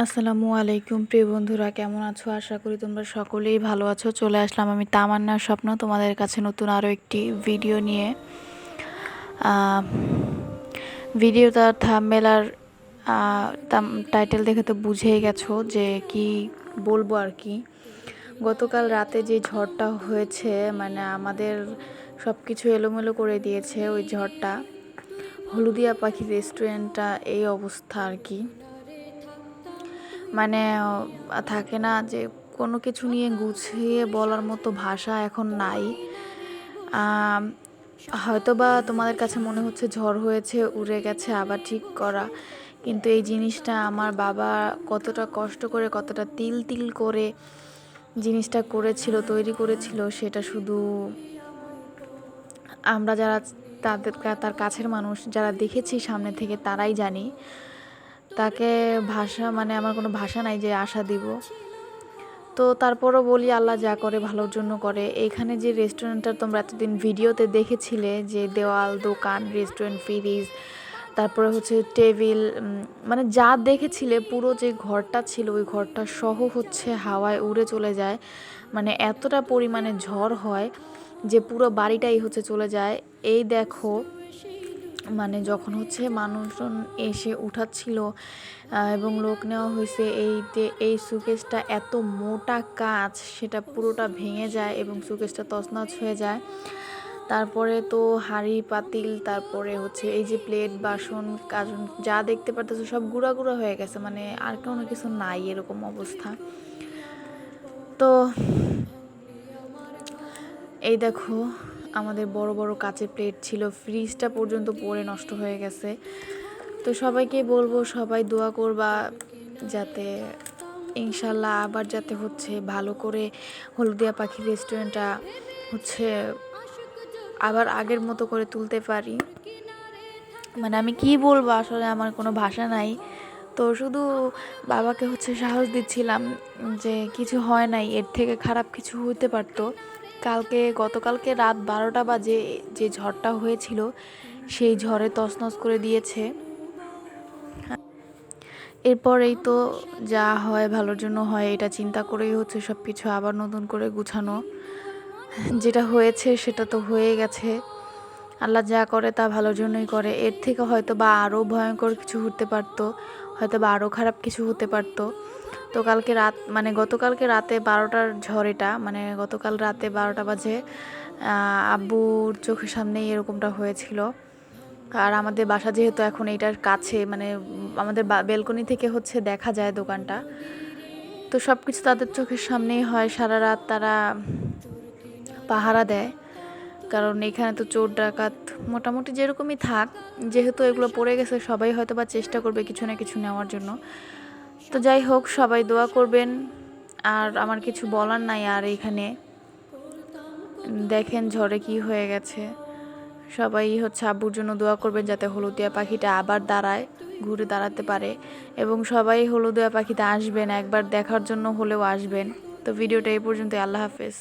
আসসালামু আলাইকুম প্রিয় বন্ধুরা, কেমন আছো? আশা করি তোমরা সকলেই ভালো আছো। চলে আসলাম আমি তামান্নার স্বপ্ন তোমাদের কাছে নতুন আরও একটি ভিডিও নিয়ে। ভিডিওটা থাম্বনেল আর টাইটেল দেখে তো বুঝেই গেছো যে কি বলবো আর কি। গতকাল রাতে যে ঝড়টা হয়েছে, মানে আমাদের সব কিছু এলোমেলো করে দিয়েছে ওই ঝড়টা। হলুদিয়া পাখি রেস্টুরেন্টটা এই অবস্থা আর কি। মানে থাকে না যে কোনো কিছু নিয়ে গুছিয়ে বলার মতো ভাষা এখন নাই। হয়তো বা তোমাদের কাছে মনে হচ্ছে ঝড় হয়েছে, উড়ে গেছে, আবার ঠিক করা, কিন্তু এই জিনিসটা আমার বাবা কতটা কষ্ট করে, কতটা তিল তিল করে জিনিসটা করেছিল, তৈরি করেছিল, সেটা শুধু আমরা যারা তার কাছের মানুষ যারা দেখেছি সামনে থেকে তারাই জানি। তাকে ভাষা, মানে আমার কোনো ভাষা নাই যে আশা দিব। তো তারপরও বলি, আল্লাহ যা করে ভালোর জন্য করে। এইখানে যে রেস্টুরেন্টটা তোমরা এতদিন ভিডিওতে দেখেছিলে, যে দেওয়াল, দোকান, রেস্টুরেন্ট, ফ্রিজ, তারপরে হচ্ছে টেবিল, মানে যা দেখেছিলে, পুরো যে ঘরটা ছিল ওই ঘরটা সহ হচ্ছে হাওয়ায় উড়ে চলে যায়। মানে এতটা পরিমাণে ঝড় হয় যে পুরো বাড়িটাই হচ্ছে চলে যায়। এই দেখো, মানে যখন হচ্ছে মানুষজন এসে উঠাচ্ছিল এবং লোক নেওয়া হয়েছে, এই সুকেসটা এত মোটা কাঁচ, সেটা পুরোটা ভেঙে যায় এবং সুকেসটা তছনছ হয়ে যায়। তারপরে তো হাঁড়ি পাতিল, তারপরে হচ্ছে এই যে প্লেট বাসন, কারণ যা দেখতে পারতেছো সব গুঁড়া গুঁড়া হয়ে গেছে, মানে আর কোনো কিছু নাই, এরকম অবস্থা। তো এই দেখো, আমাদের বড় বড় কাচের প্লেট ছিল, ফ্রিজটা পর্যন্ত পড়ে নষ্ট হয়ে গেছে। তো সবাইকে বলবো, সবাই দোয়া করবা যাতে ইনশাল্লাহ আবার যাতে হচ্ছে ভালো করে হলদিয়া পাখি রেস্টুরেন্টটা হচ্ছে আবার আগের মতো করে তুলতে পারি। মানে আমি কি বলবো, আসলে আমার কোনো ভাষা নাই। তো শুধু বাবাকে হচ্ছে সাহস দিচ্ছিলাম যে কিছু হয় নাই, এর থেকে খারাপ কিছু হতে পারতো। গতকালকে রাত 12টা বাজে যে ঝড়টা হয়েছিল, সেই ঝড়ে তছনছ করে দিয়েছে। এরপরেই তো যা হয় ভালোর জন্য হয়, এটা চিন্তা করেই হচ্ছে সব কিছু আবার নতুন করে গুছানো। যেটা হয়েছে সেটা তো হয়ে গেছে, আল্লাহ যা করে তা ভালোর জন্যই করে। এর থেকে হয়তো বা আরও ভয়ঙ্কর কিছু হতে পারতো, হয়তো বা আরও খারাপ কিছু হতে পারতো। তো গতকালকে রাতে 12টার ঝড় এটা, মানে গতকাল রাতে 12টা বাজে আব্বুর চোখের সামনেই এরকমটা হয়েছিল। আর আমাদের বাসা যেহেতু এখন এইটার কাছে, মানে আমাদের বেলকনি থেকে হচ্ছে দেখা যায় দোকানটা, তো সব কিছু তাদের চোখের সামনেই হয়। সারা রাত তারা পাহারা দেয়, কারণ এখানে তো চোর ডাকাত মোটামুটি যেরকমই থাক, যেহেতু এগুলো পড়ে গেছে, সবাই হয়তো বা চেষ্টা করবে কিছু না কিছু নেওয়ার জন্য। তো যাই হোক, সবাই দোয়া করবেন। আর আমার কিছু বলার নাই। আর এখানে দেখেন ঝড়ে কি হয়ে গেছে। সবাই হচ্ছে আব্বুর জন্য দোয়া করবেন যাতে হলুদিয়া পাখিটা আবার ঘুরে দাঁড়াতে পারে। এবং সবাই হলুদিয়া পাখিতে আসবেন, একবার দেখার জন্য হলেও আসবেন। তো ভিডিওটা এই পর্যন্ত, আল্লাহ হাফেজ।